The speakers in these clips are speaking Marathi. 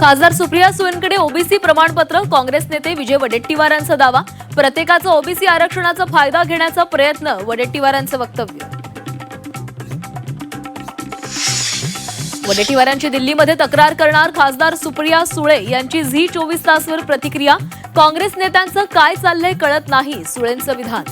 खासदार सुप्रिया सुळेंकडे ओबीसी प्रमाणपत्र, काँग्रेस नेते विजय वडेट्टीवारांचा दावा. प्रत्येकाचा ओबीसी आरक्षणाचा फायदा घेण्याचा प्रयत्न, वडेट्टीवारांचं वक्तव्य. वडेट्टीवारांची दिल्लीमध्ये तक्रार करणार खासदार सुप्रिया सुळे यांची झी 24 तासवर प्रतिक्रिया. काँग्रेस नेत्यांचं काय चाललंय कळत नाही, सुळेंचं विधान.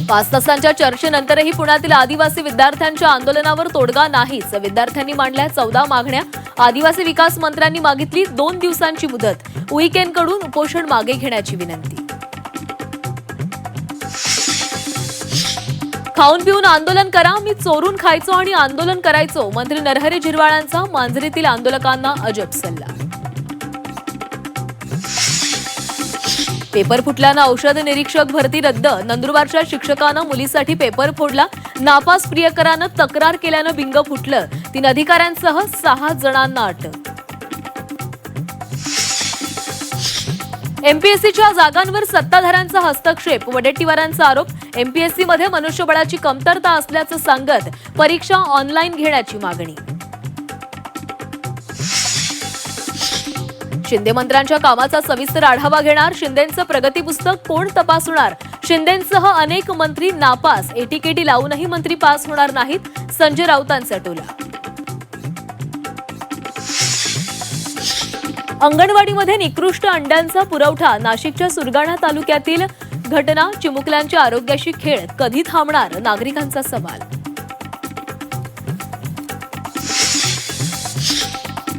5 तासांच्या चर्चेनंतरही पुण्यातील आदिवासी विद्यार्थ्यांच्या आंदोलनावर तोडगा नाहीच. विद्यार्थ्यांनी मांडल्या 14 मागण्या. आदिवासी विकास मंत्र्यांनी मागितली 2 दिवसांची मुदत. उईकेंकडून उपोषण मागे घेण्याची विनंती. खाऊन पिऊन आंदोलन करा, मी चोरून खायचो आणि आंदोलन करायचो. मंत्री नरहरी झिरवाळांचा मांजरीतील आंदोलकांना अजब सल्ला. पेपर फुटल्यानं औषध निरीक्षक भरती रद्द. नंदुरबारच्या शिक्षकानं मुलीसाठी पेपर फोडला. नापास प्रियकरानं तक्रार केल्यानं बिंग फुटलं. 3 अधिकाऱ्यांसह 6 जणांना अटक. एमपीएससीच्या जागांवर सत्ताधाऱ्यांचा हस्तक्षेप, वडेट्टीवारांचा आरोप. एमपीएससीमध्ये मनुष्यबळाची कमतरता असल्याचं सांगत परीक्षा ऑनलाईन घेण्याची मागणी. शिंदे मंत्र्यांच्या कामाचा सविस्तर आढावा घेणार. शिंदेंचं प्रगती पुस्तक कोण तपासणार? शिंदेंसह अनेक मंत्री नापास. एटीकेटी लावूनही मंत्री पास होणार नाहीत, संजय राऊतांचा टोला. अंगणवाडीमध्ये निकृष्ट अंड्यांचा पुरवठा. नाशिकच्या सुरगाणा तालुक्यातील घटना. चिमुकल्यांच्या आरोग्याशी खेळ कधी थांबणार, नागरिकांचा सवाल.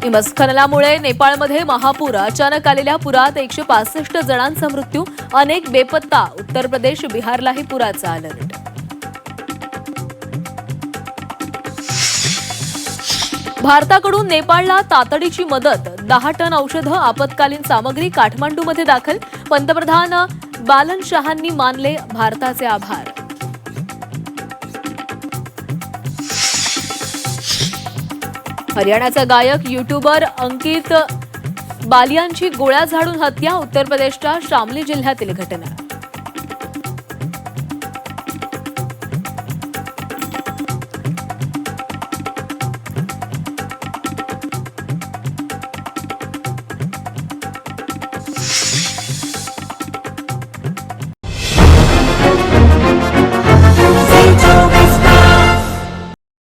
हिमस्खलनामुळे नेपाळमध्ये महापूर. अचानक आलेल्या पुरात 165 जणांचा मृत्यू, अनेक बेपत्ता. उत्तर प्रदेश, बिहारलाही पुराचा अलर्ट. भारताकडून नेपाळला तातडीची मदत. 10 टन औषधं, आपत्कालीन सामग्री काठमांडूमध्ये दाखल. पंतप्रधान बालन शहांनी मानले भारताचे आभार. हरियाणाचा गायक युट्यूबर अंकित बालियानची गोळ्या झाडून हत्या. उत्तर प्रदेशच्या शामली जिल्ह्यातील घटना.